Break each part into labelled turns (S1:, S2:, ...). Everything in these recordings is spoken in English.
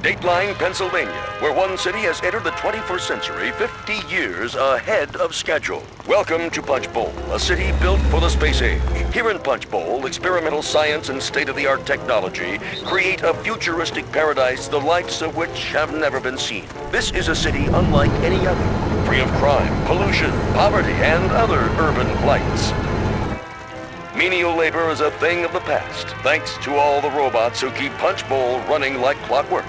S1: Dateline, Pennsylvania, where one city has entered the 21st century 50 years ahead of schedule. Welcome to Punch Bowl, a city built for the space age. Here in Punch Bowl, experimental science and state-of-the-art technology create a futuristic paradise the likes of which have never been seen. This is a city unlike any other, free of crime, pollution, poverty, and other urban blights. Menial labor is a thing of the past, thanks to all the robots who keep Punch Bowl running like clockwork.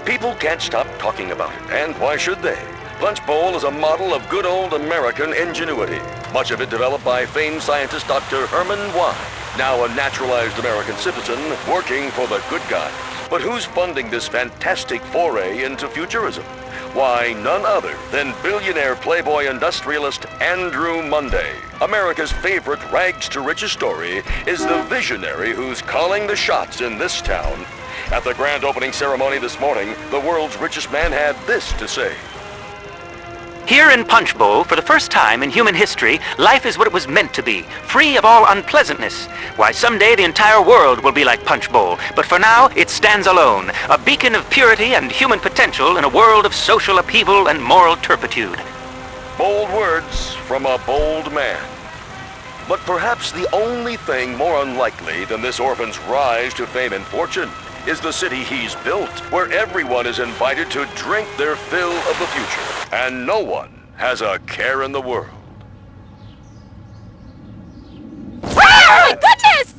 S1: People can't stop talking about it, and why should they? Punch Bowl is a model of good old American ingenuity, much of it developed by famed scientist Dr. Herman Y., now a naturalized American citizen working for the good guys. But who's funding this fantastic foray into futurism? Why, none other than billionaire playboy industrialist Andrew Munday. America's favorite rags-to-riches story is the visionary who's calling the shots in this town. At the grand opening ceremony this morning, the world's richest man had this to say.
S2: Here in Punch Bowl, for the first time in human history, life is what it was meant to be, free of all unpleasantness. Why, someday the entire world will be like Punch Bowl, but for now, it stands alone, a beacon of purity and human potential in a world of social upheaval and moral turpitude.
S1: Bold words from a bold man. But perhaps the only thing more unlikely than this orphan's rise to fame and fortune is the city he's built, where everyone is invited to drink their fill of the future, and no one has a care in the world.
S3: Oh my goodness!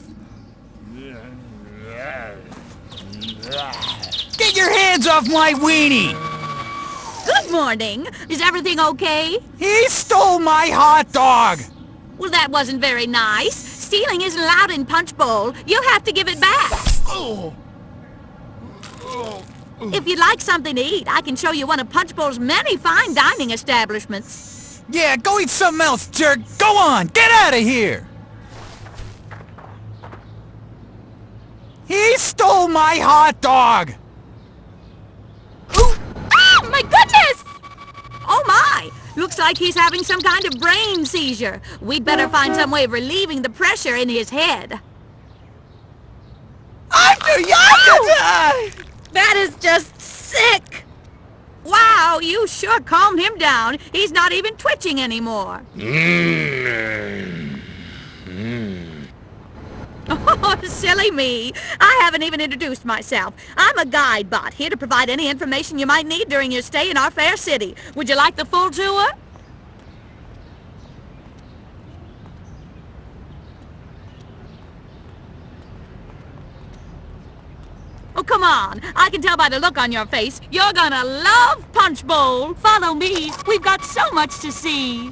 S4: Get your hands off my weenie!
S3: Good morning. Is everything okay?
S4: He stole my hot dog!
S3: Well, that wasn't very nice. Stealing isn't allowed in Punch Bowl. You'll have to give it back. If you'd like something to eat, I can show you one of Punch Bowl's many fine dining establishments.
S4: Yeah, go eat something else, jerk! Go on, get out of here! He stole my hot dog!
S3: Oh, my goodness! Oh, my! Looks like he's having some kind of brain seizure. We'd better find some way of relieving the pressure in his head.
S4: I'm too young to die!
S3: That is just sick! Wow, you sure calmed him down. He's not even twitching anymore. Oh, silly me. I haven't even introduced myself. I'm a guide bot, here to provide any information you might need during your stay in our fair city. Would you like the full tour? Oh, come on. I can tell by the look on your face. You're gonna love Punch Bowl. Follow me. We've got so much to see.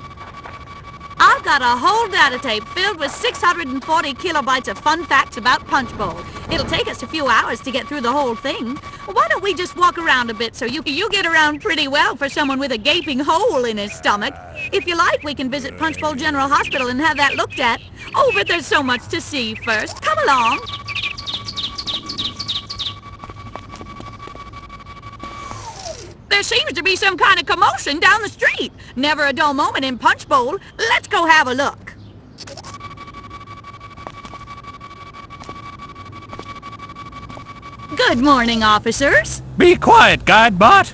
S3: I've got a whole data tape filled with 640 kilobytes of fun facts about Punch Bowl. It'll take us a few hours to get through the whole thing. Why don't we just walk around a bit so you get around pretty well for someone with a gaping hole in his stomach. If you like, we can visit Punch Bowl General Hospital and have that looked at. Oh, but there's so much to see first. Come along. There seems to be some kind of commotion down the street. Never a dull moment in Punch Bowl. Let's go have a look. Good morning, officers.
S4: Be quiet, Guidebot.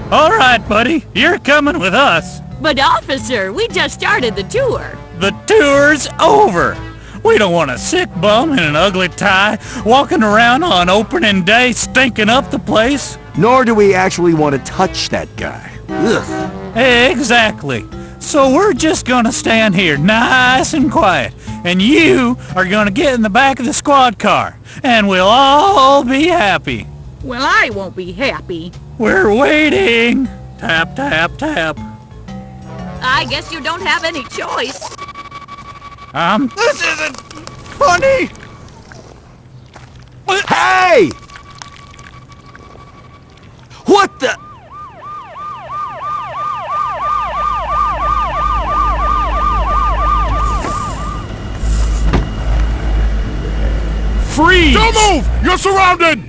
S4: All right, buddy, you're coming with us.
S3: But, officer, we just started the tour.
S4: The tour's over. We don't want a sick bum in an ugly tie walking around on opening day stinking up the place.
S5: Nor do we actually want to touch that guy. Ugh.
S4: Exactly. So we're just gonna stand here nice and quiet, and you are gonna get in the back of the squad car, and we'll all be happy.
S3: Well, I won't be happy.
S4: We're waiting. Tap, tap, tap.
S3: I guess you don't have any choice.
S4: This isn't funny.
S5: Hey! What the?
S4: Freeze!
S5: Don't move! You're surrounded!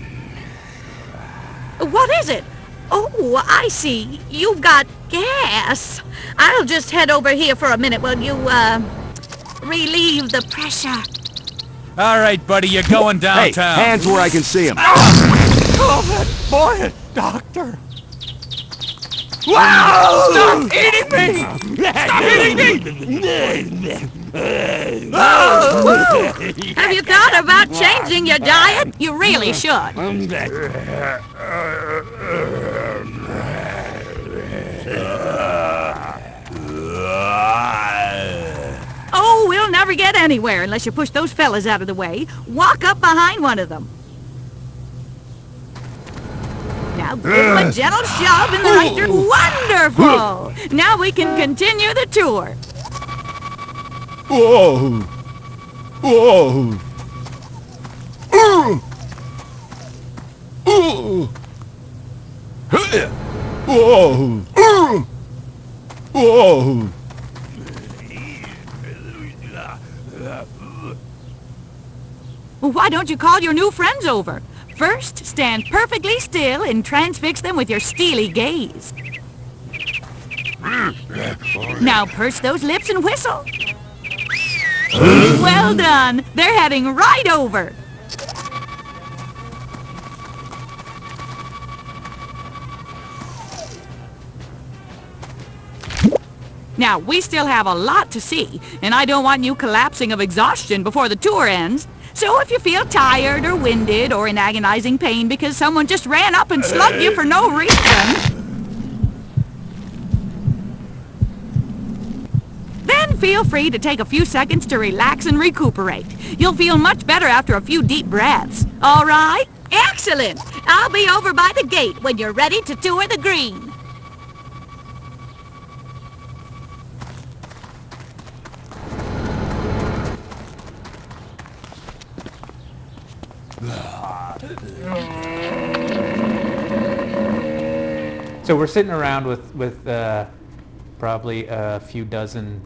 S3: What is it? Oh, I see. You've got gas. I'll just head over here for a minute while you, relieve the pressure.
S4: All right, buddy, you're going downtown.
S5: Hey, hands where I can see him.
S3: Oh,
S4: Oh, boy, doctor. Wow! Stop eating me! Stop eating me!
S3: Have you thought about changing your diet? You really should. Oh, we'll never get anywhere unless you push those fellas out of the way. Walk up behind one of them. Now give him a gentle shove in the right direction. Wonderful! Now we can continue the tour.
S5: Whoa! Whoa! Whoa! Whoa!
S3: Why don't you call your new friends over? First, stand perfectly still and transfix them with your steely gaze. Now purse those lips and whistle. Well done. They're heading right over. Now, we still have a lot to see, and I don't want you collapsing of exhaustion before the tour ends. So if you feel tired or winded or in agonizing pain because someone just ran up and slugged you for no reason, then feel free to take a few seconds to relax and recuperate. You'll feel much better after a few deep breaths. All right? Excellent! I'll be over by the gate when you're ready to tour the green.
S6: So we're sitting around with probably a few dozen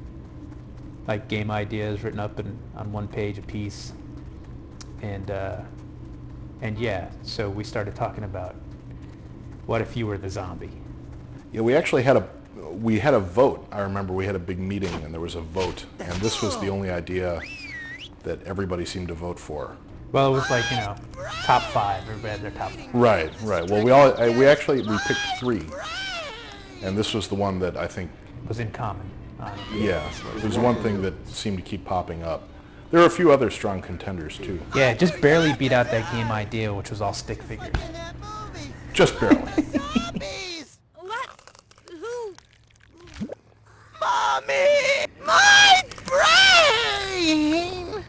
S6: like game ideas written up on one page a piece, and yeah, so we started talking about what if you were the zombie.
S7: Yeah, we actually had a vote. I remember we had a big meeting and there was a vote, and this was the only idea that everybody seemed to vote for.
S6: Well, it was like, top 5. Everybody had their top 5.
S7: Right. Well, we picked 3, and this was the one that I think
S6: Was in common.
S7: Yeah, it was one thing that seemed to keep popping up. There are a few other strong contenders too.
S6: Yeah, it just barely beat out that game idea, which was all stick figures.
S7: Just barely.
S3: What? Who?
S8: Mommy! My brain!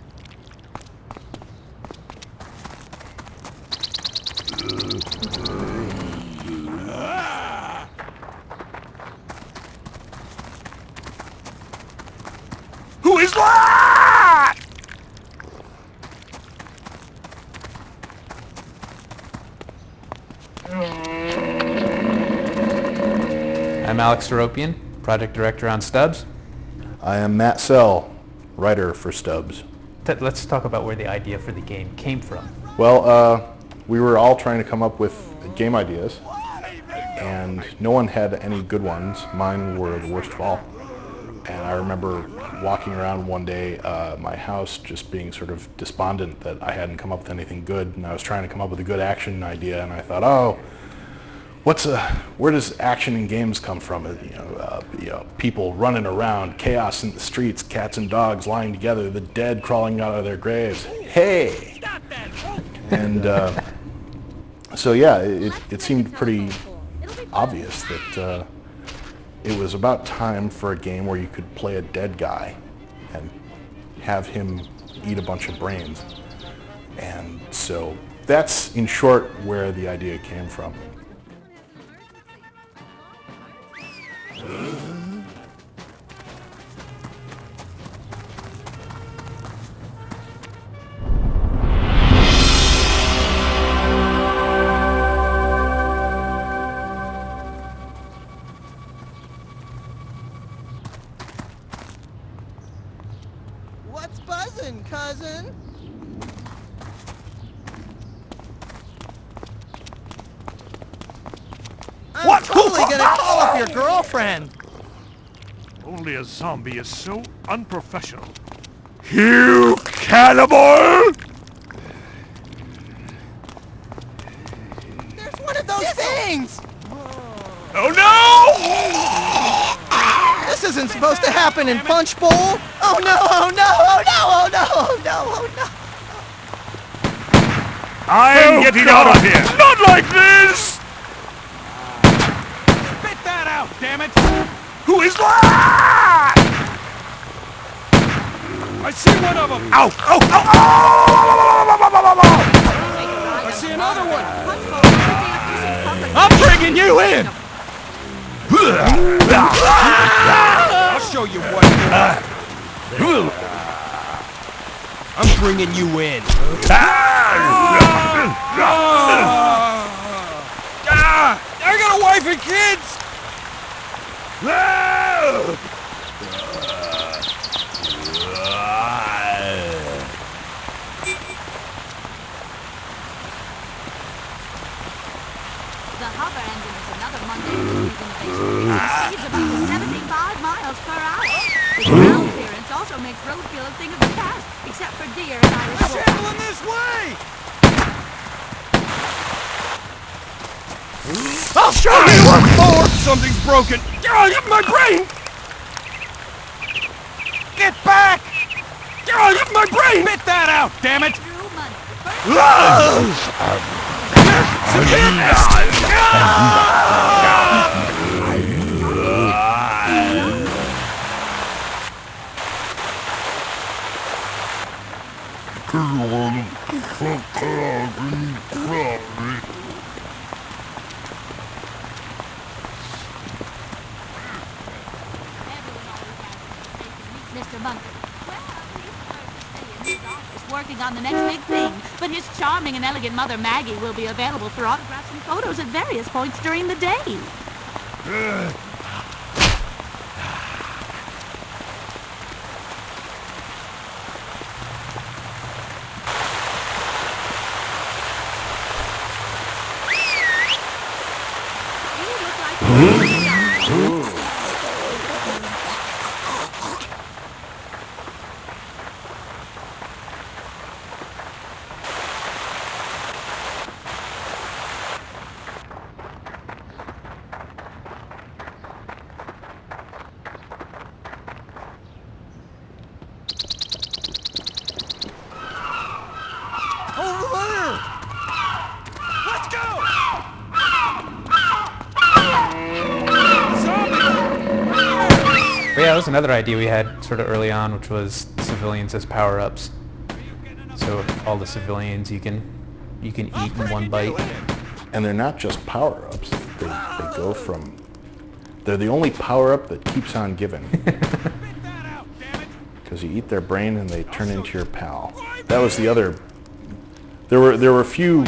S5: Who is that?
S6: I'm Alex Seropian, project director on Stubbs.
S7: I am Matt Sell, writer for Stubbs.
S6: Let's talk about where the idea for the game came from.
S7: Well, we were all trying to come up with game ideas, and no one had any good ones. Mine were the worst of all. And I remember walking around one day, my house, just being sort of despondent that I hadn't come up with anything good, and I was trying to come up with a good action idea, and I thought, oh, where does action in games come from? People running around, chaos in the streets, cats and dogs lying together, the dead crawling out of their graves. Hey! And so yeah, it seemed pretty obvious that it was about time for a game where you could play a dead guy and have him eat a bunch of brains. And so that's, in short, where the idea came from.
S8: What's buzzing, cousin? I'm totally gonna call up your girlfriend.
S9: Only a zombie is so unprofessional.
S5: You cannibal!
S8: brains!
S9: Oh no!
S8: This isn't supposed to happen in Punch Bowl! Oh no, oh no, oh no, oh no, oh no, oh no!
S9: I'm getting out of here! Not like this!
S10: Spit that out, damn it!
S9: Who is that?
S10: I see one of them!
S9: Ow! Ow! Ow! Ow!
S10: I see another one!
S8: I'm bringing you in!
S10: I'll show you what. I'm bringing you in. I got a wife and kids!
S3: The hover engine is another Monday innovation. It speeds about 75 miles per hour. The ground clearance also makes road fuel a thing of the past, except for deer and Irish wolf.
S10: Traveling this way!
S8: I'll show you what for!
S10: Something's broken!
S8: My brain!
S10: Get back!
S8: My brain!
S10: Spit that out, damn it!
S3: True money. Mr. Bunker. Well, he's supposed to stay in his office working on the next big thing, but his charming and elegant mother Maggie will be available for autographs and photos at various points during the day. You look like
S10: Over there! Let's go!
S6: But yeah, that was another idea we had sort of early on, which was civilians as power-ups. So all the civilians you can eat in one bite.
S7: And they're not just power-ups. They go from... They're the only power-up that keeps on giving. Because you eat their brain and they turn into your pal. That was the other... There were a few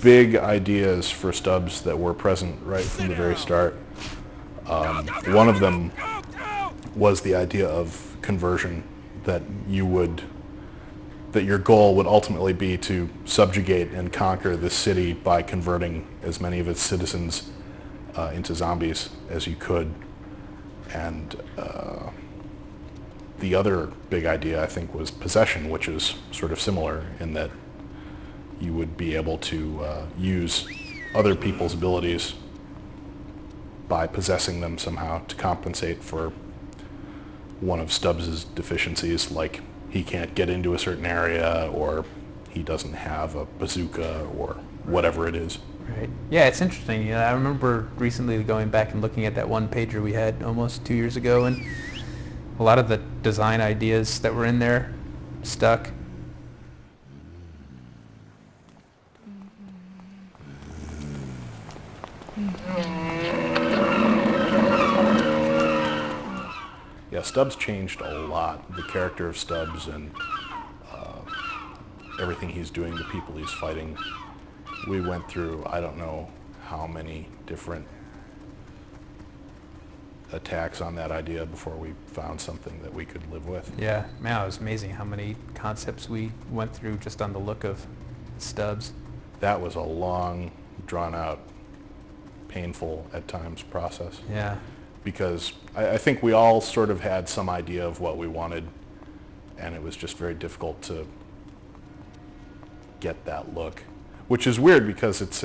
S7: big ideas for Stubbs that were present right from the very start. One of them was the idea of conversion, that your goal would ultimately be to subjugate and conquer this city by converting as many of its citizens into zombies as you could. And the other big idea, I think, was possession, which is sort of similar in that you would be able to use other people's abilities by possessing them somehow to compensate for one of Stubbs's deficiencies, like he can't get into a certain area, or he doesn't have a bazooka, or whatever it is.
S6: Right. Yeah, it's interesting. You know, I remember recently going back and looking at that one pager we had almost 2 years ago, and a lot of the design ideas that were in there stuck.
S7: Yeah, Stubbs changed a lot. The character of Stubbs and everything he's doing, the people he's fighting. We went through, I don't know how many different attacks on that idea before we found something that we could live with.
S6: Yeah, man, it was amazing how many concepts we went through just on the look of Stubbs.
S7: That was a long, drawn-out, painful at times process.
S6: Yeah.
S7: Because I think we all sort of had some idea of what we wanted, and it was just very difficult to get that look. Which is weird because it's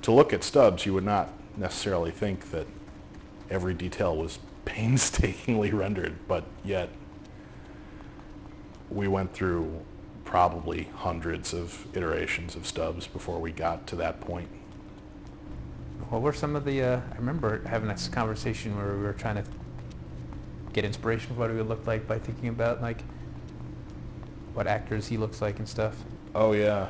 S7: to look at Stubbs, you would not necessarily think that every detail was painstakingly rendered, but yet we went through probably hundreds of iterations of Stubbs before we got to that point.
S6: What were some of the, I remember having this conversation where we were trying to get inspiration for what he would look like by thinking about like what actors he looks like and stuff.
S7: Oh yeah.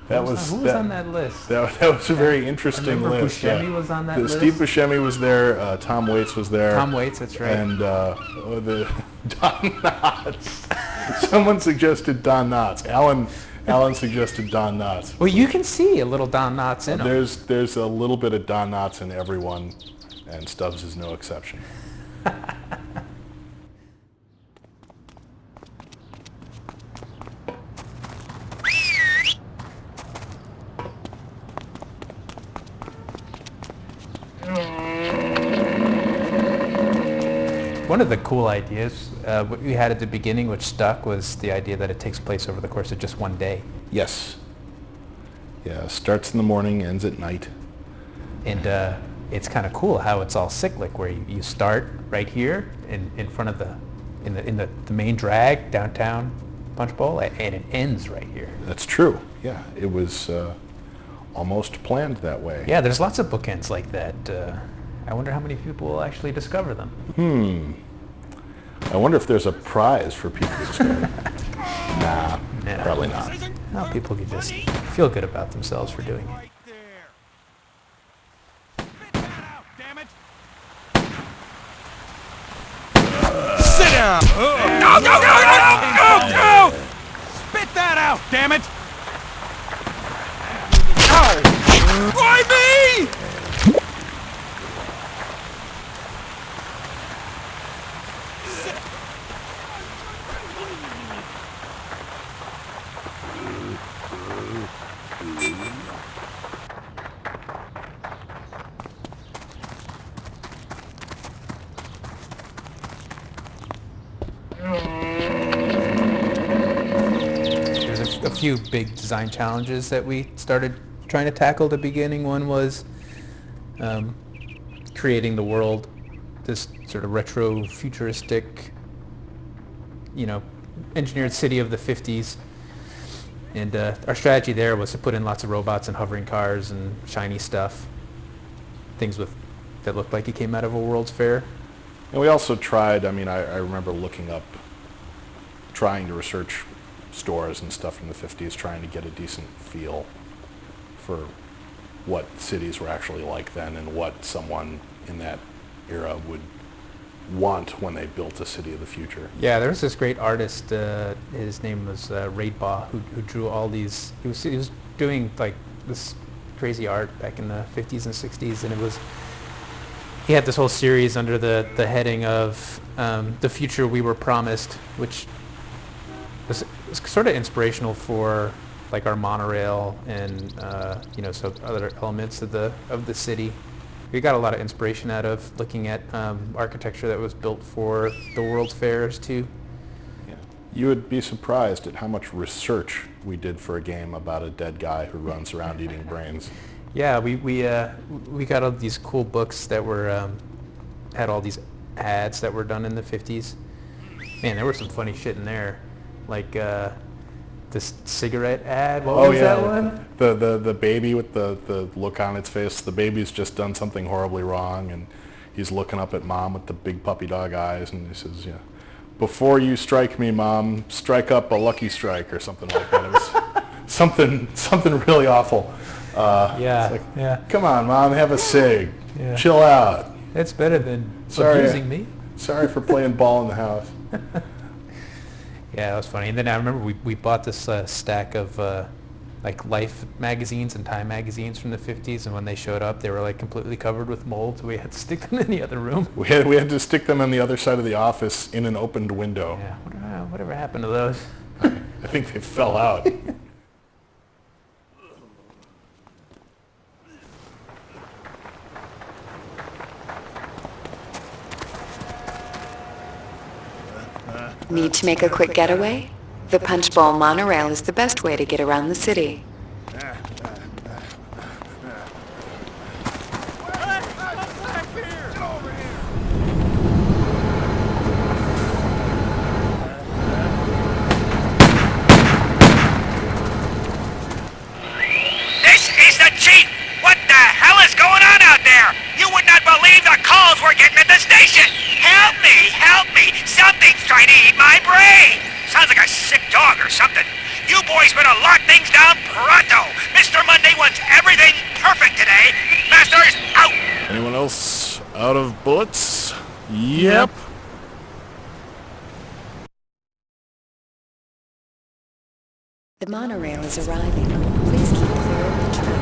S6: Who was on that list?
S7: That was a very interesting list.
S6: Buscemi was on that list.
S7: Steve Buscemi was there. Tom Waits was there.
S6: Tom Waits, that's right.
S7: And the Don Knotts. Someone suggested Don Knotts. Alan suggested Don Knotts.
S6: Well, you can see a little Don Knotts in him.
S7: There's a little bit of Don Knotts in everyone, and Stubbs is no exception.
S6: One of the cool ideas what we had at the beginning, which stuck, was the idea that it takes place over the course of just one day.
S7: Yes. Yeah, starts in the morning, ends at night.
S6: And it's kind of cool how it's all cyclic, where you start right here in front of the main drag downtown Punch Bowl, and it ends right here.
S7: That's true. Yeah, it was almost planned that way.
S6: Yeah, there's lots of bookends like that. I wonder how many people will actually discover them.
S7: I wonder if there's a prize for people to discover. Nah, probably not.
S6: No, people could just feel good about themselves for doing it.
S10: Sit down! Go, go, go, go, go, go! Spit that out, damn it! Ow! Why me?
S6: There's a few big design challenges that we started trying to tackle at the beginning. One was creating the world, this sort of retro futuristic, engineered city of the 50s. And our strategy there was to put in lots of robots and hovering cars and shiny stuff, things that looked like it came out of a World's Fair.
S7: And we also tried, I remember trying to research stores and stuff from the 50s, trying to get a decent feel for what cities were actually like then and what someone in that era would want when they built a city of the future.
S6: Yeah, there was this great artist, his name was Raidbaugh, who drew all these, he was doing like this crazy art back in the 50s and 60s, and he had this whole series under the heading of The Future We Were Promised, which was sort of inspirational for like our monorail and some other elements of the city. We got a lot of inspiration out of looking at architecture that was built for the World's Fairs too.
S7: Yeah. You would be surprised at how much research we did for a game about a dead guy who runs around eating brains.
S6: Yeah, we got all these cool books that were had all these ads that were done in the 50s. Man, there was some funny shit in there, like this cigarette ad. What was that one?
S7: The baby with the look on its face. The baby's just done something horribly wrong, and he's looking up at mom with the big puppy dog eyes, and he says, "Yeah, before you strike me, mom, strike up a Lucky Strike," or something like that. It was something really awful.
S6: Yeah.
S7: Come on, mom, have a cig.
S6: Yeah.
S7: Chill out.
S6: It's better than abusing me.
S7: Sorry for playing ball in the house.
S6: Yeah, that was funny. And then I remember we bought this stack of like Life magazines and Time magazines from the 50s, and when they showed up, they were like completely covered with mold, so we had to stick them in the other room.
S7: We had to stick them on the other side of the office in an opened window.
S6: Yeah, whatever happened to those?
S7: I think they fell out.
S11: Need to make a quick getaway? The Punch Bowl monorail is the best way to get around the city.
S2: the station! Help me! Help me! Something's trying to eat my brain! Sounds like a sick dog or something. You boys better lock things down pronto! Mr. Monday wants everything perfect today! Masters, out!
S7: Anyone else out of bullets? Yep.
S11: The monorail is arriving. Please keep clear of the track.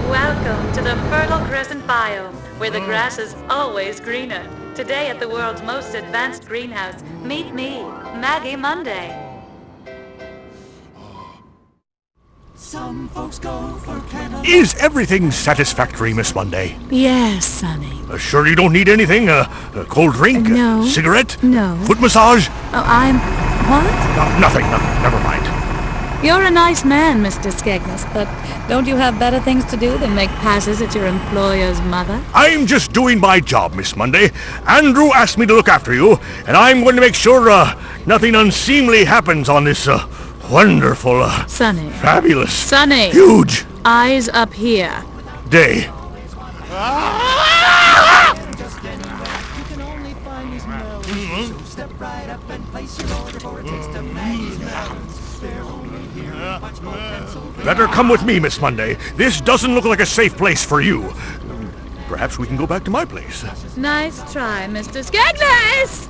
S3: Welcome to the Fertile Crescent biome, where the grass is always greener. Today at the world's most advanced greenhouse, meet me, Maggie Monday.
S9: Some folks go for cantaloupe.
S10: Is everything satisfactory, Miss Monday?
S3: Yes, Sonny.
S10: Sure you don't need anything? A cold drink?
S3: No.
S10: Cigarette?
S3: No.
S10: Foot massage?
S3: Oh, what?
S10: Nothing. Never mind.
S3: You're a nice man, Mr. Skegness, but don't you have better things to do than make passes at your employer's mother?
S10: I'm just doing my job, Miss Monday. Andrew asked me to look after you, and I'm going to make sure nothing unseemly happens on this wonderful,
S3: Sonny.
S10: fabulous,
S3: Sonny.
S10: huge
S3: Eyes up here.
S10: day. Better come with me, Miss Monday. This doesn't look like a safe place for you. Perhaps we can go back to my place.
S3: Nice try, Mr. Skegness!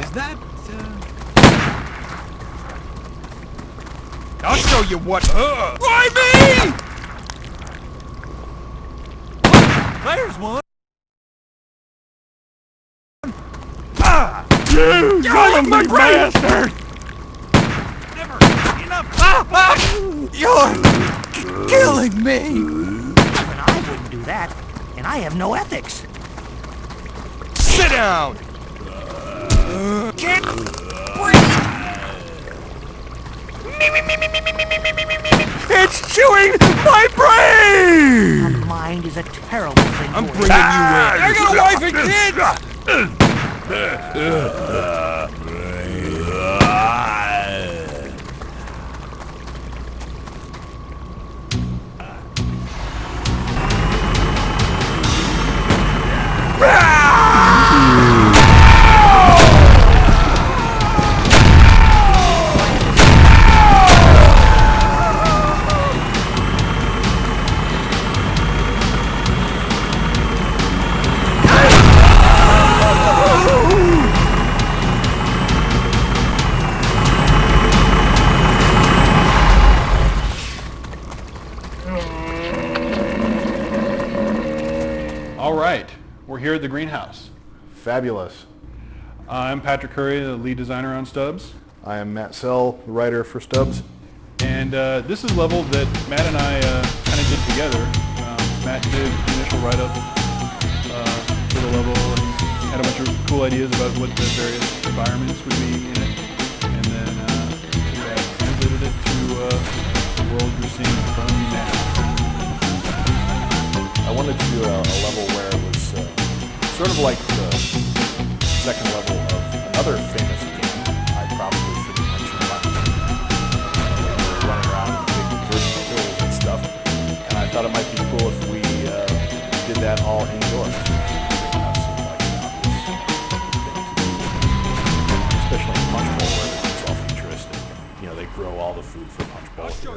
S10: Is that... I'll show you what... Why me?!
S9: There's one.
S10: You son of a bastard!
S9: Never enough.
S8: You're killing me!
S12: Even I wouldn't do that, and I have no ethics.
S8: Sit down!
S12: Can't breathe!
S10: It's chewing my brain!
S12: A mind is a terrible thing.
S8: I'm bringing you in. I got a wife and kids!
S13: We're here at the greenhouse.
S7: Fabulous.
S13: I'm Patrick Curry, the lead designer on Stubbs.
S7: I am Matt Sell, the writer for Stubbs.
S13: And this is a level that Matt and I kind of did together. Matt did the initial write-up for the level and had a bunch of cool ideas about what the various environments would be in it. And then translated it to the world you're seeing in front of you now.
S7: I wanted to do a level where it was sort of like the second level of another famous game I probably shouldn't mention much. We were running around in big vertical hills and stuff, and I thought it might be cool if we did that all indoors. Especially in Punch Bowl where it's all futuristic. You know, they grow all the food for Punch Bowl here.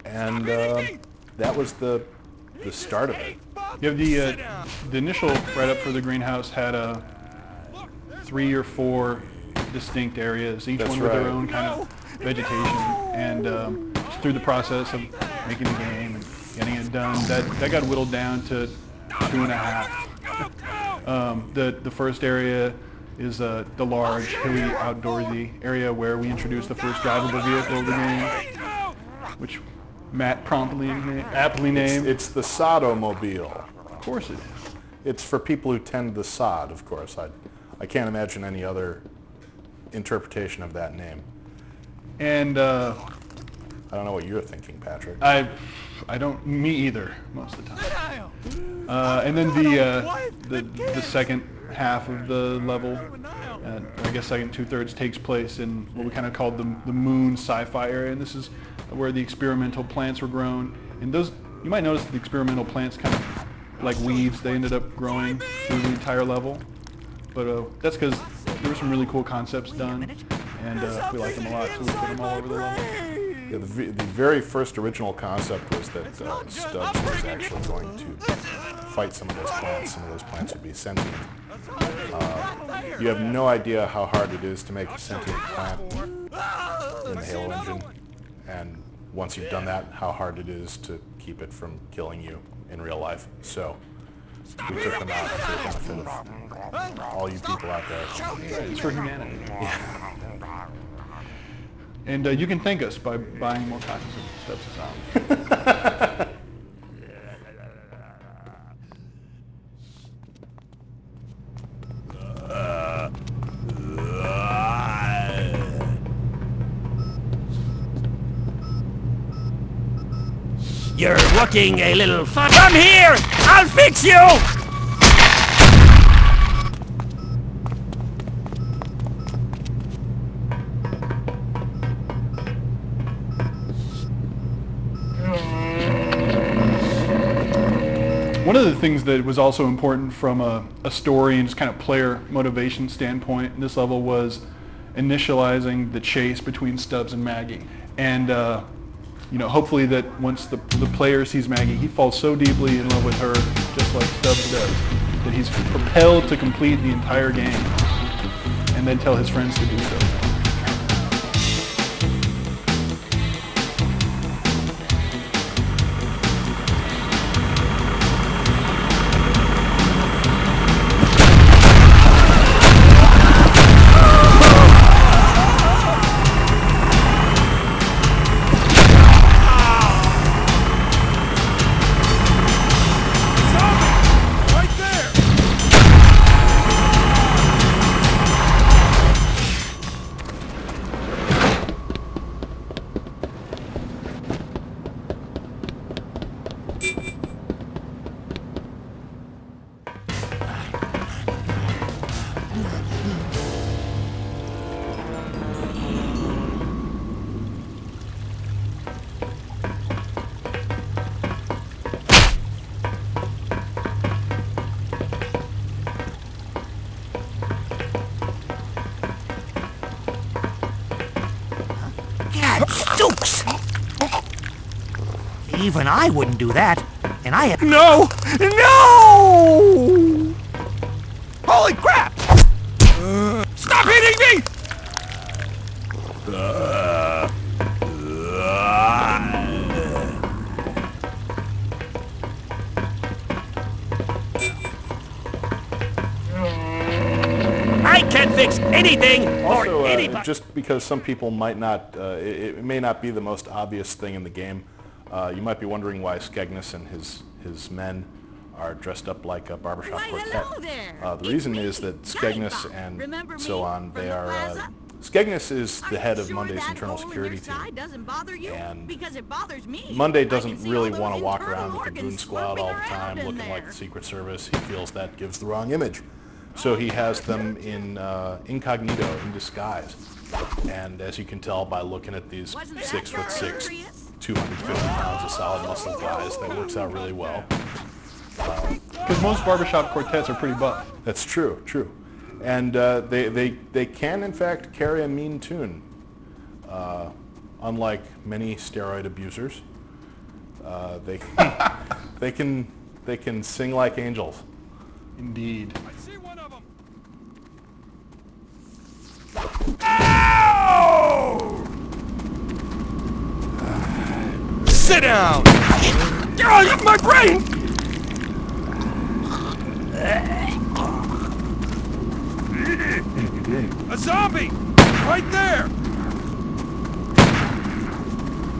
S7: And that was the start of it.
S13: You have the initial write-up for the greenhouse had 3 or 4 distinct areas, each one with their own kind of vegetation, and through the process of making the game and getting it done, that got whittled down to 2.5. The first area is the large, hilly, outdoorsy area where we introduced the first drivable vehicle of the game, which Matt promptly aptly named.
S7: It's the Sodomobile.
S13: Of course it is.
S7: It's for people who tend the sod, of course. I can't imagine any other interpretation of that name.
S13: And
S7: I don't know what you're thinking, Patrick.
S13: I don't. Me either. Most of the time. And then the second half of the level, I guess second 2/3 takes place in what we kind of called the moon sci-fi area, and this is where the experimental plants were grown. And those, you might notice that the experimental plants kind of like weeds, they ended up growing through the entire level. But that's because there were some really cool concepts done, and we like them a lot, so we put them all over the level.
S7: Yeah, the very first original concept was that Stubbs was actually going to fight some of those plants. Some of those plants would be sentient. You have no idea how hard it is to make a sentient plant in the Halo engine, and once you've done that, how hard it is to keep it from killing you in real life. So we took them out for the benefit of all you people out there.
S13: It's for humanity.
S7: Yeah.
S13: And you can thank us by buying more copies of Stubbs' album.
S10: You're looking a little fun. Come here! I'll fix you!
S13: One of the things that was also important from a story and just kind of player motivation standpoint in this level was initializing the chase between Stubbs and Maggie. And you know, hopefully that once the player sees Maggie, he falls so deeply in love with her, just like Stubbs does, that he's propelled to complete the entire game and then tell his friends to do so.
S12: Stooks! Even I wouldn't do that, and I have—
S10: No! No!
S12: Holy crap!
S10: Stop hitting me! I can't fix anything
S7: Also,
S10: or anybody.
S7: just because some people might not, it may not be the most obvious thing in the game, you might be wondering why Skegness and his men are dressed up like a barbershop quartet. The reason is that Skegness and so on, they are, Skegness is the head of Monday's internal security team, and Monday doesn't really want to walk around with the goon squad all the time looking like the Secret Service. He feels that gives the wrong image. So he has them in incognito, in disguise. And as you can tell by looking at these 6'6", 250 pounds of solid muscle guys, that works out really well.
S13: Because most barbershop quartets are pretty buff.
S7: That's true, true. And they can, in fact, carry a mean tune. Unlike many steroid abusers, they can sing like angels.
S13: Indeed.
S9: I see one of them.
S10: Ow!
S5: Sit down!
S10: Oh, my brain!
S9: A zombie! Right there!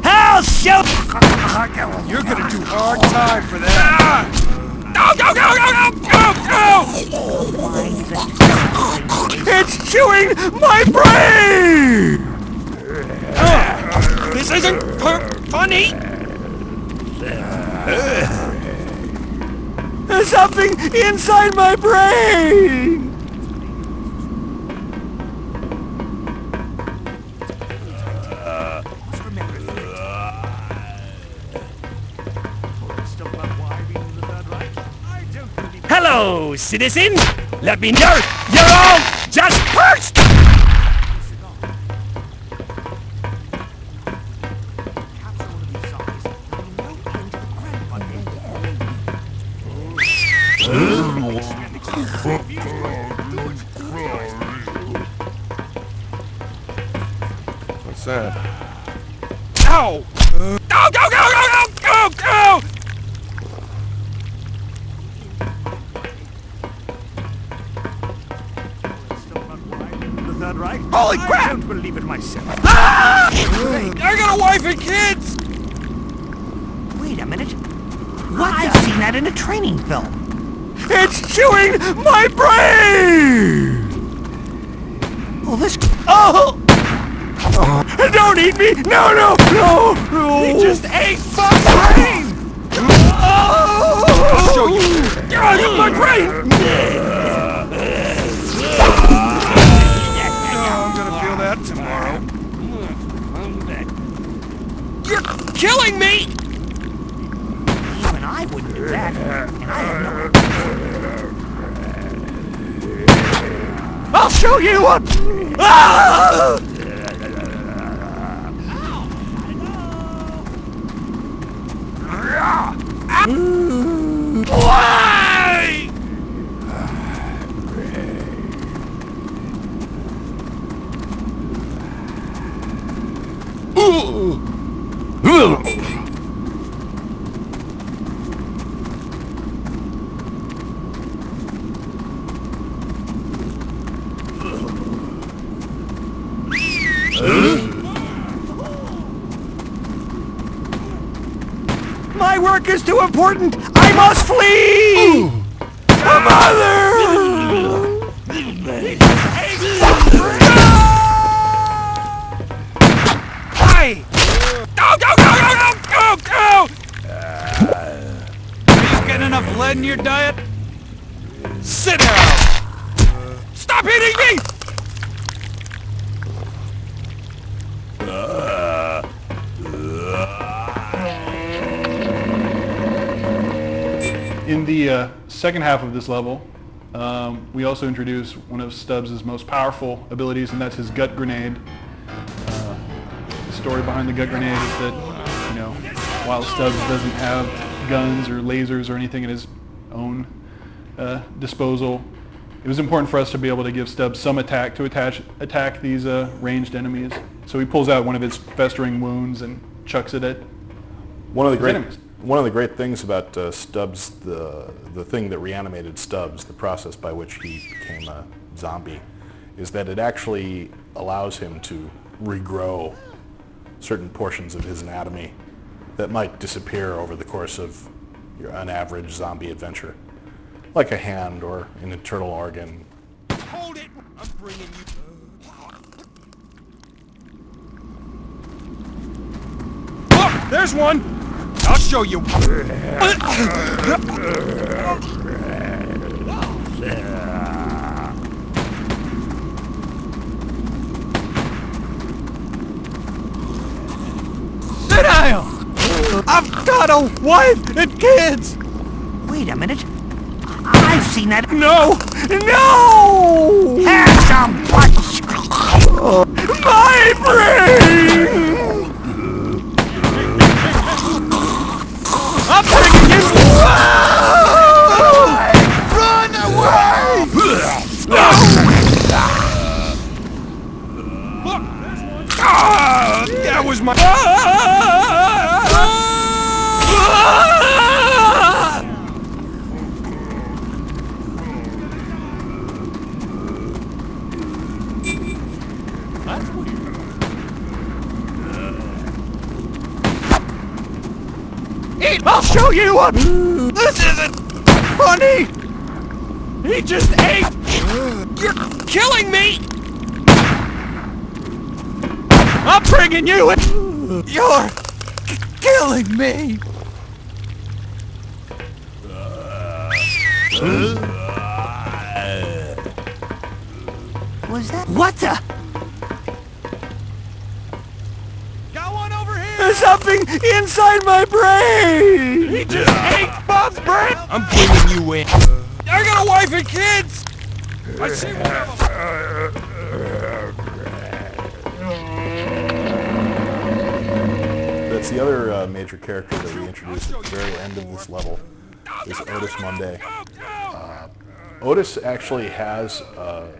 S10: I'll show.
S9: You're gonna do hard time for that!
S10: No, no, no, no, no, no, no! It's chewing my brain! This isn't funny! There's something inside my brain!
S14: citizen. Let me know. You're all just first.
S15: What's that?
S14: Ow! Go, go, go, go, go, go, go!
S10: Right?
S14: Holy crap!
S10: I don't believe it myself.
S14: Ah! I got a wife and kids!
S12: Wait a minute. I've seen that in a training film.
S10: It's chewing my brain!
S12: Oh, this...
S10: Oh! Don't eat me! No, no, no!
S14: He just ate my brain!
S10: Oh!
S14: I'll show you!
S10: Oh, my brain!
S14: I'm gonna feel that tomorrow. You're killing me!
S12: Even I wouldn't do that. And I have no...
S10: I'll show you what! Ah! Why? My work is too important! I must flee! Mother!
S14: Hey! Go, go, go, go, go, go, go! Are you getting enough lead in your diet? Sit down! Stop hitting me!
S13: In the second half of this level, we also introduce one of Stubbs' most powerful abilities, and that's his gut grenade. The story behind the gut grenade is that, you know, while Stubbs doesn't have guns or lasers or anything at his own disposal, it was important for us to be able to give Stubbs some attack to attack these ranged enemies. So he pulls out one of his festering wounds and chucks it at
S7: One of the great
S13: enemies.
S7: One of the great things about Stubbs, the thing that reanimated Stubbs, the process by which he became a zombie, is that it actually allows him to regrow certain portions of his anatomy that might disappear over the course of an average zombie adventure, like a hand or an internal organ.
S14: Hold it! I'm bringing you... Look! There's one! I'll show you.
S4: Denial! I've got a wife and kids!
S12: Wait a minute. I've seen that...
S10: No! No!
S12: Have some punch!
S10: My brain!
S14: I'm bringing you...
S10: Run away!
S14: Look! That was my... That's weird.
S10: I'll show you what! This isn't funny!
S14: He just ate! You're killing me!
S4: I'm bringing you in! You're killing me!
S12: Was that... What the...
S10: There's something inside my brain!
S14: He just ate Bob's brain! I'm bringing you in. I got a wife and kids! I see one of them!
S7: That's the other major character that we introduced at the very end of this level, is Otis Monday. Otis actually has a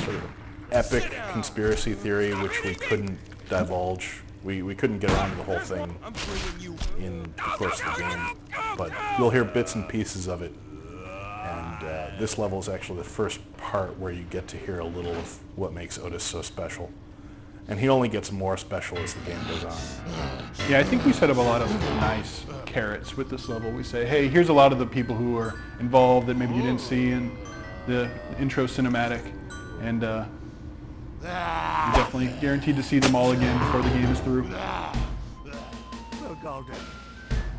S7: sort of epic conspiracy theory which we couldn't divulge. We couldn't get around to the whole thing in the course of the game, but you'll hear bits and pieces of it. And this level is actually the first part where you get to hear a little of what makes Otis so special. And he only gets more special as the game goes on.
S13: Yeah, I think we set up a lot of nice carrots with this level. We say, hey, here's a lot of the people who are involved that maybe you didn't see in the intro cinematic. And you're definitely guaranteed to see them all again before the game is through.
S10: Look all day.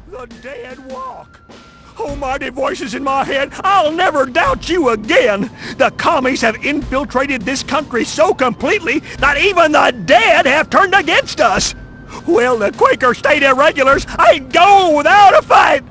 S10: The dead walk. Almighty voices in my head, I'll never doubt you again. The commies have infiltrated this country so completely that even the dead have turned against us. Well, the Quaker State Irregulars ain't going without a fight.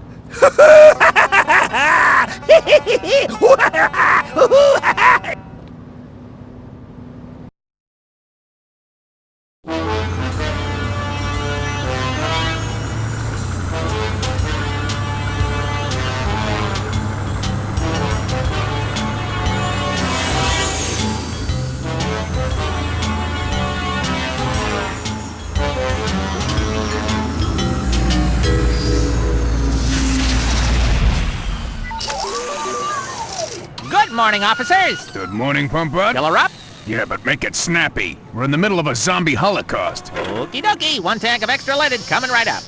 S16: Good morning, officers.
S14: Good morning, Pump Bud.
S16: Killer up?
S14: Yeah, but make it snappy. We're in the middle of a zombie holocaust.
S16: Okie dokie. One tank of extra leaded coming right up.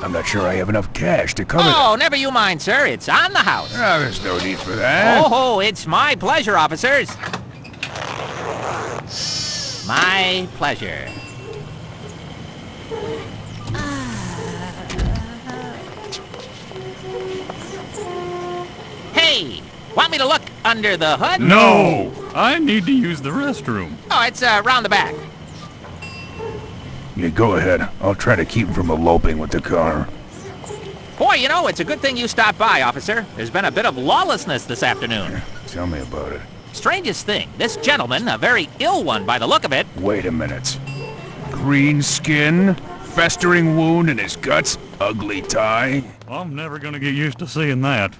S14: I'm not sure I have enough cash to cover
S16: Oh, never you mind, sir. It's on the house.
S14: Oh, there's no need for that.
S16: Oh, it's my pleasure, officers. My pleasure. Hey, want me to look under the hood?
S4: No! I need to use the restroom.
S16: Oh, it's round the back.
S14: Yeah, go ahead. I'll try to keep him from eloping with the car.
S16: Boy, you know, it's a good thing you stopped by, officer. There's been a bit of lawlessness this afternoon.
S14: Tell me about it.
S16: Strangest thing, this gentleman, a very ill one by the look of it.
S14: Wait a minute. Green skin, festering wound in his guts, ugly tie.
S4: I'm never gonna get used to seeing that.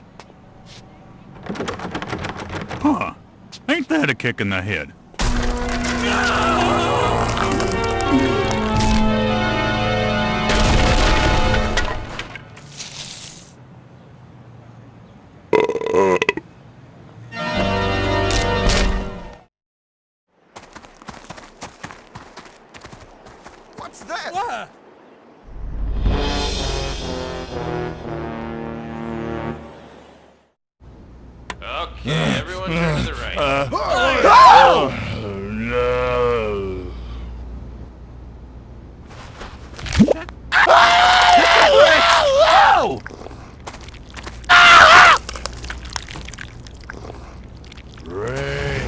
S4: Huh. Ain't that a kick in the head?
S8: What's that?
S14: What?
S17: Okay, everyone turn to the right.
S10: Oh, no.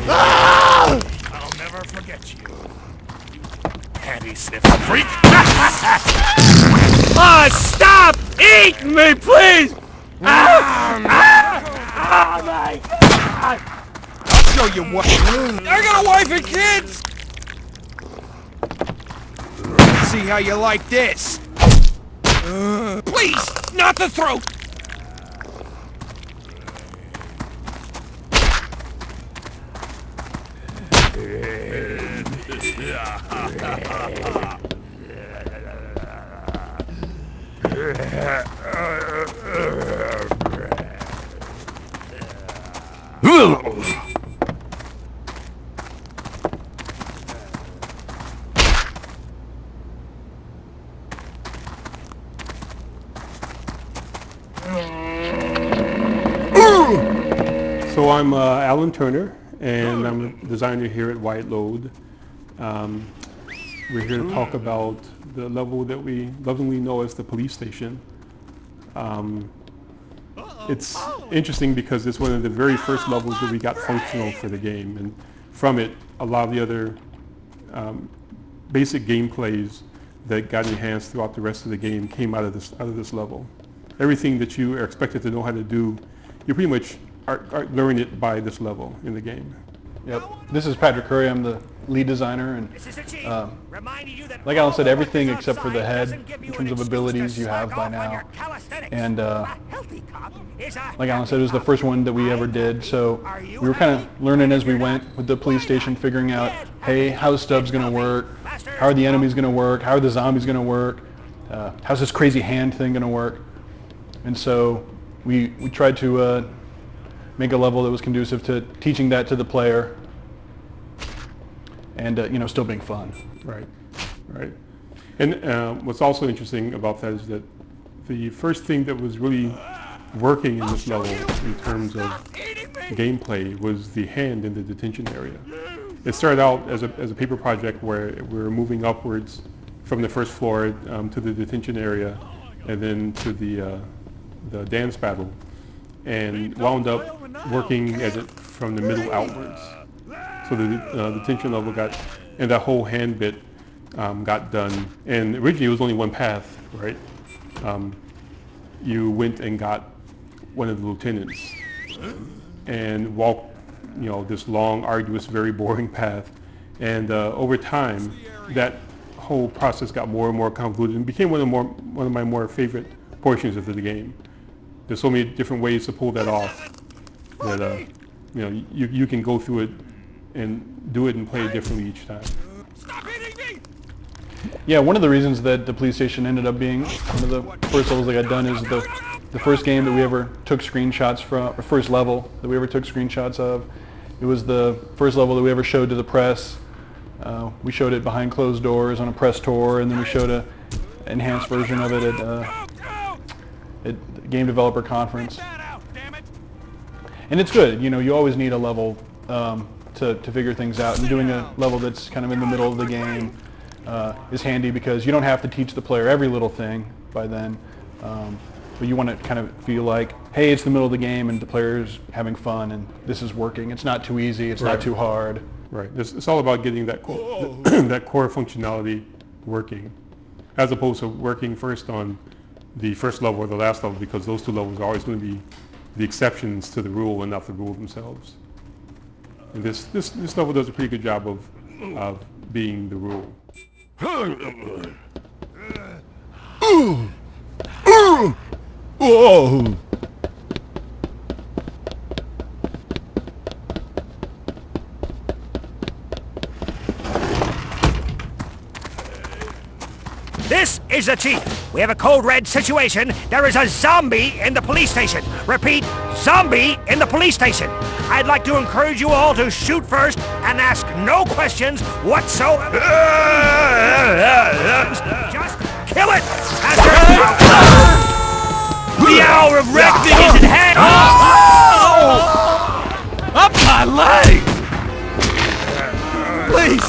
S16: Whoa!
S10: I'll never forget you. Panty sniffing freak.
S14: Oh, stop! Eat me, please!
S10: Oh my God!
S14: I'll show you what. I got a wife and kids! See how you like this. Please, not the throat!
S18: So I'm Alan Turner, and I'm a designer here at White Load. We're here to talk about the level that we lovingly know as the police station. It's interesting because it's one of the very first levels that we got functional for the game, and from it, a lot of the other basic gameplays that got enhanced throughout the rest of the game came out of this level. Everything that you are expected to know how to do you pretty much are learning it by this level in the game.
S13: Yep. This is Patrick Curry. I'm the lead designer, and like Alan said, everything except for the head in terms of abilities you have by now. And like Alan said, it was the first one that we ever did, so we were kind of learning as we went with the police station, figuring out, hey, how's Stubbs going to work? How are the enemies going to work? How are the zombies going to work? How's this crazy hand thing going to work? And so we tried to make a level that was conducive to teaching that to the player, and still being fun.
S18: Right, right. And what's also interesting about that is that the first thing that was really working in this level in terms of gameplay was the hand in the detention area. It started out as a paper project where we were moving upwards from the first floor to the detention area, and then to the dance battle, and wound up working as it from the middle outwards. So the detention level got, and that whole hand bit got done. And originally it was only one path, right? You went and got one of the lieutenants and walked, this long, arduous, very boring path. And over time, that whole process got more and more convoluted and became one of my more favorite portions of the game. There's so many different ways to pull that off that you can go through it and do it and play it differently each time.
S13: Yeah, one of the reasons that the police station ended up being one of the first levels that got done is the first game that we ever took screenshots from, or first level that we ever took screenshots of. It was the first level that we ever showed to the press. We showed it behind closed doors on a press tour, and then we showed an enhanced version of it at the Game Developer Conference. And it's good, you always need a level to figure things out, and doing a level that's kind of in the middle of the game is handy because you don't have to teach the player every little thing by then, but you want to kind of feel like, hey, it's the middle of the game and the player's having fun and this is working. It's not too easy, it's not too hard.
S18: Right, it's all about getting that that core functionality working, as opposed to working first on the first level or the last level, because those two levels are always going to be the exceptions to the rule and not the rule themselves. And this level does a pretty good job of being the rule.
S10: This is the chief. We have a code red situation. There is a zombie in the police station. Repeat, zombie in the police station. I'd like to encourage you all to shoot first and ask no questions whatsoever. Just kill it. The hour of reckoning is at hand.
S14: Up my leg! Please!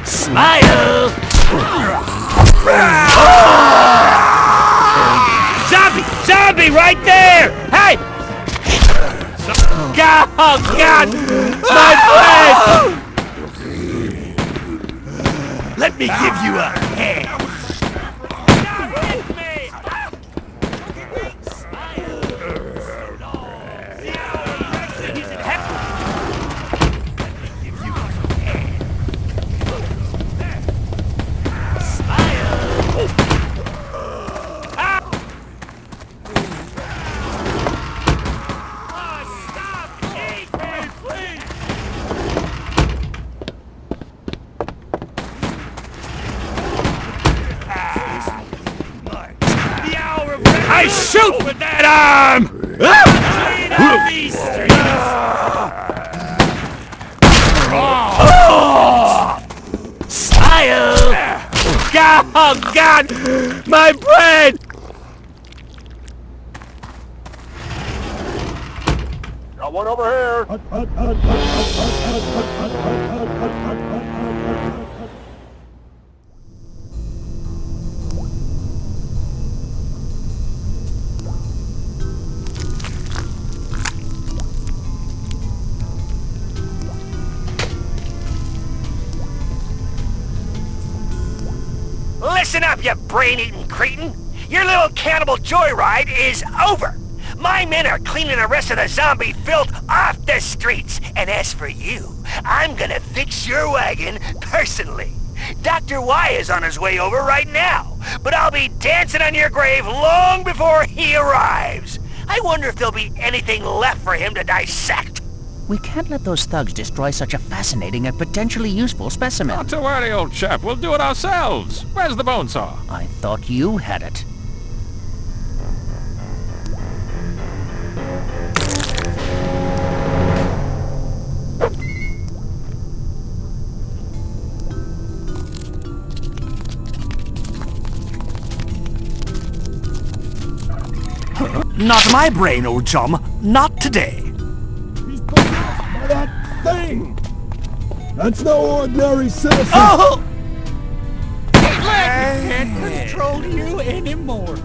S10: Smile! Zombie! Zombie right there! Hey! God! Oh God! My friend! Let me give you a hand. I shoot with that arm! Smile! God, oh God! My brain!
S15: Got one over here!
S19: Listen up, you brain-eating cretin! Your little cannibal joyride is over! My men are cleaning the rest of the zombie filth off the streets, and as for you, I'm gonna fix your wagon personally. Dr. Y is on his way over right now, but I'll be dancing on your grave long before he arrives. I wonder if there'll be anything left for him to dissect.
S16: We can't let those thugs destroy such a fascinating and potentially useful specimen.
S17: Not to worry, old chap. We'll do it ourselves. Where's the bone saw?
S16: I thought you had it.
S10: Not my brain, old chum. Not today.
S15: He's possessed by that thing! That's no ordinary citizen!
S4: Oh! I can't control you anymore.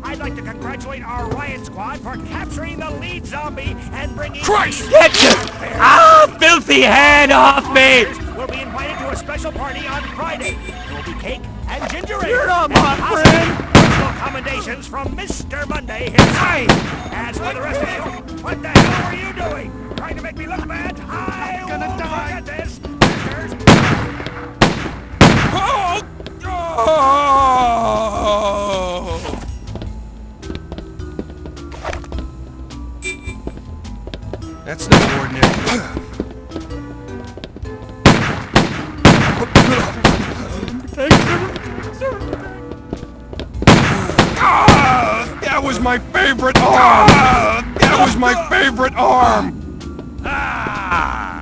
S10: I'd like to congratulate our riot squad for capturing the lead zombie and bringing...
S4: Christ! Get you! Ah, filthy hand off me!
S10: We'll be invited to a special party on Friday. There will be cake and ginger ale.
S4: You're not
S10: and
S4: my friend!
S10: personal commendations from Mr. Monday himself. As for the rest of you, what the hell are you doing? Trying to make me look bad? I'm gonna die at this.
S14: Oh! Oh!
S8: That's no ordinary.
S14: That was my favorite arm! That was my favorite arm! Ah!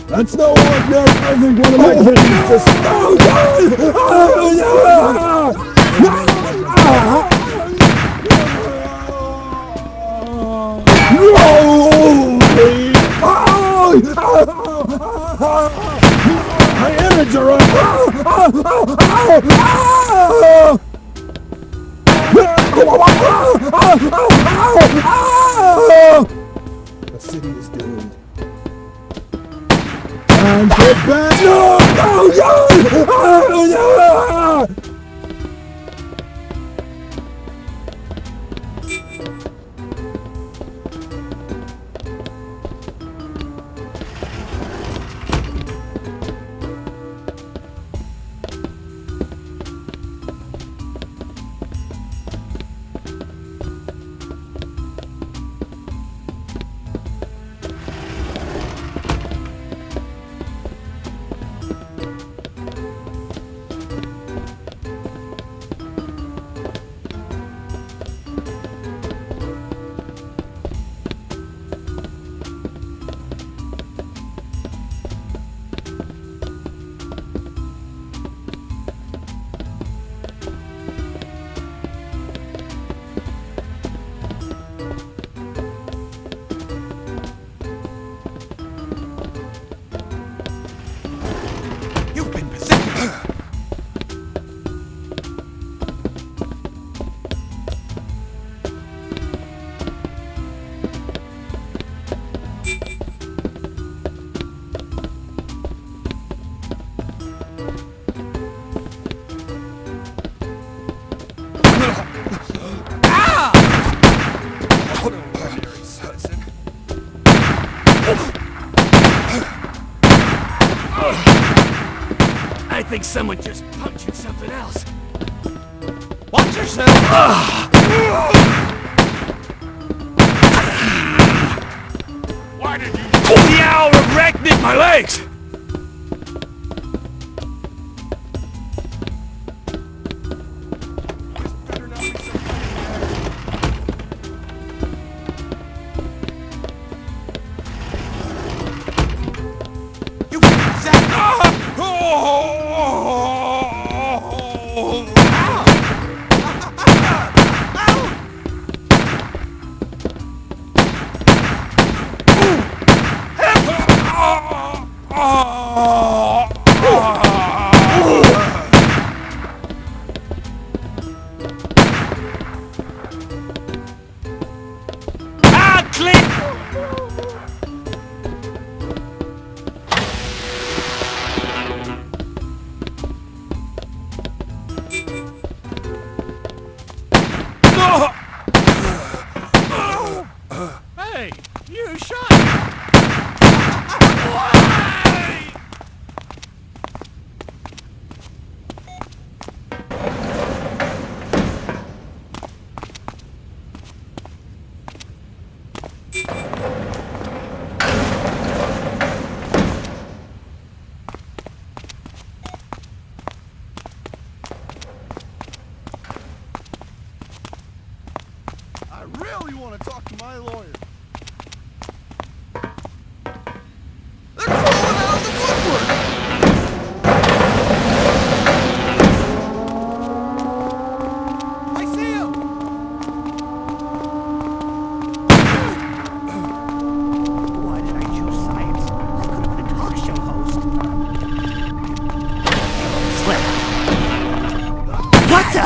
S15: That's no ordinary. I think one of my kids just... My innards are up! The city is doomed. And get back! No! No!
S10: I think someone just punctured something else.
S14: Watch yourself!
S10: Why did you... The owl arachnid my legs!
S14: Hey, you shot!
S15: I really want to talk to my lawyer. They're crawling out of the woodwork! I see him!
S12: Why did I choose science? I could have been a talk show host. Slip. What the?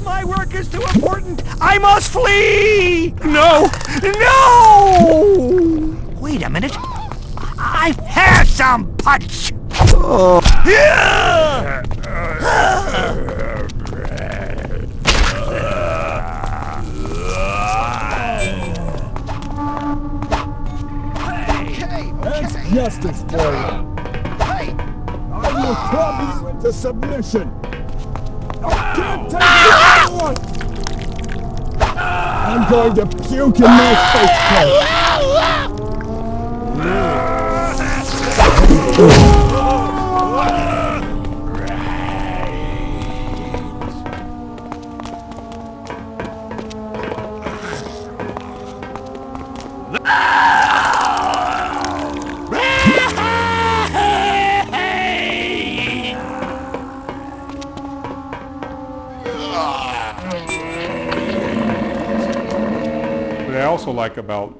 S10: My work is too important! I must flee! No! No!
S12: Wait a minute. I have some punch!
S15: That's justice for you.
S12: Hey!
S15: I will club you into submission. I can't take it anymore. I'm going to puke in my face cake.
S18: What I also like about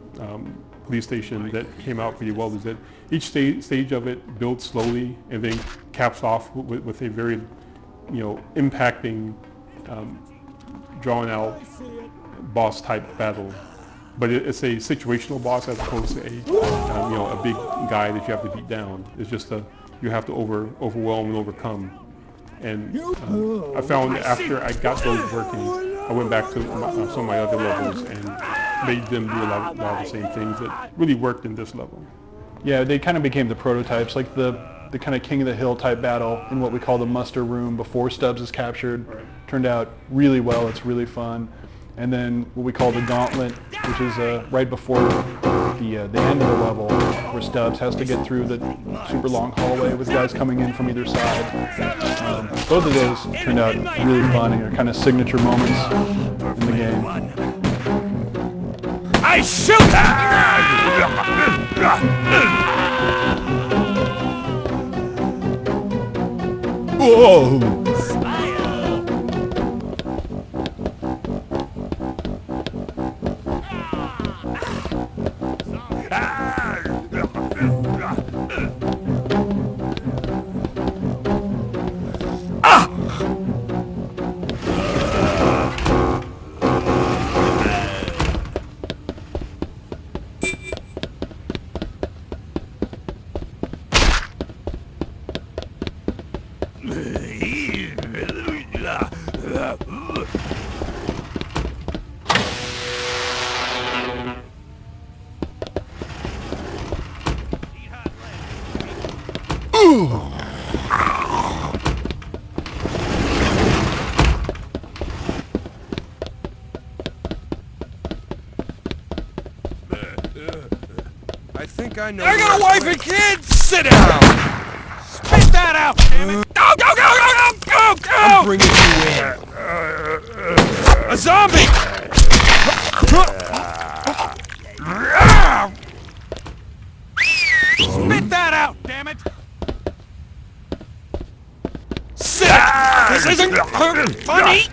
S18: Police Station that came out pretty well is that each stage of it builds slowly and then caps off with a very, impacting, drawn out boss type battle. But it's a situational boss as opposed to a big guy that you have to beat down. It's just you have to overwhelm and overcome. And I found that after I got those working, I went back to some of my other levels and made them do a lot of the same things that really worked in this level.
S13: Yeah, they kind of became the prototypes, like the kind of King of the Hill type battle in what we call the muster room before Stubbs is captured. Turned out really well. It's really fun. And then what we call the gauntlet, which is right before the end of the level, where Stubbs has to get through the super long hallway with guys coming in from either side. Both of those turned out really fun and are kind of signature moments in the game.
S10: I shoot!
S15: Whoa!
S14: think I know. I got a wife and kids! Sit down! Spit that out, damn it! Go, go, go, go, go, go, go! I'm bringing you in. A zombie! Spit that out, damn it! Sit down! This isn't funny!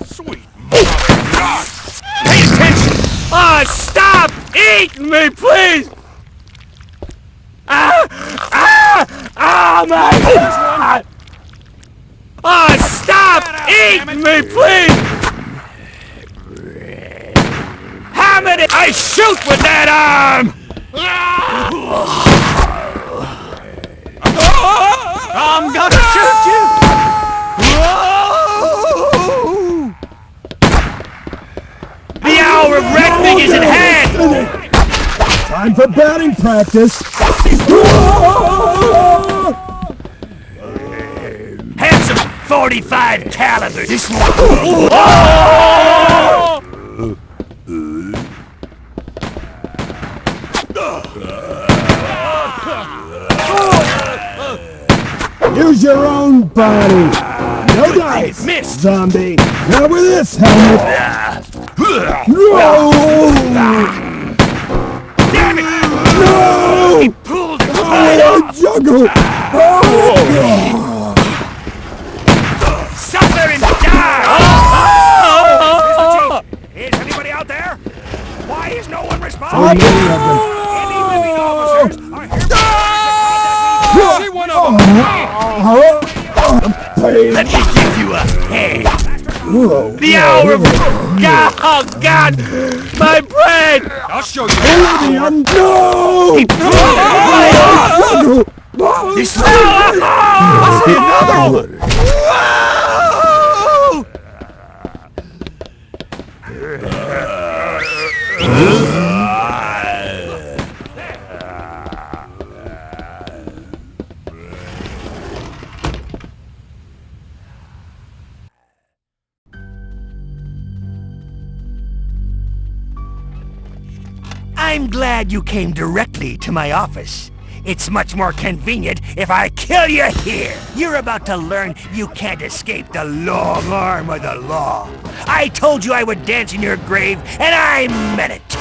S14: Sweet mother God! Pay attention! Oh, stop! Eating me, please! Ah! Ah! Oh, my God! Oh, stop! Eating me, please! How many I shoot with that arm? I'm gonna shoot you! The hour of reckoning is at hand!
S15: Time for batting practice!
S19: Have some 45 caliber. This one.
S15: Use your own body! No dice!
S19: Missed!
S15: Zombie! Not with this helmet! No!
S19: Damn it!
S15: No!
S19: He pulled it!
S15: Oh, juggle! Oh!
S19: Suffer and die! Is anybody out there? Why is no one responding? Any living officers are here.
S14: See one of them!
S19: Let me give you a hand. The hour of God! Oh God! My brain!
S14: I'll show you!
S15: No!
S19: This
S15: I see another one!
S19: I'm glad you came directly to my office. It's much more convenient if I kill you here. You're about to learn you can't escape the long arm of the law. I told you I would dance in your grave, and I meant it.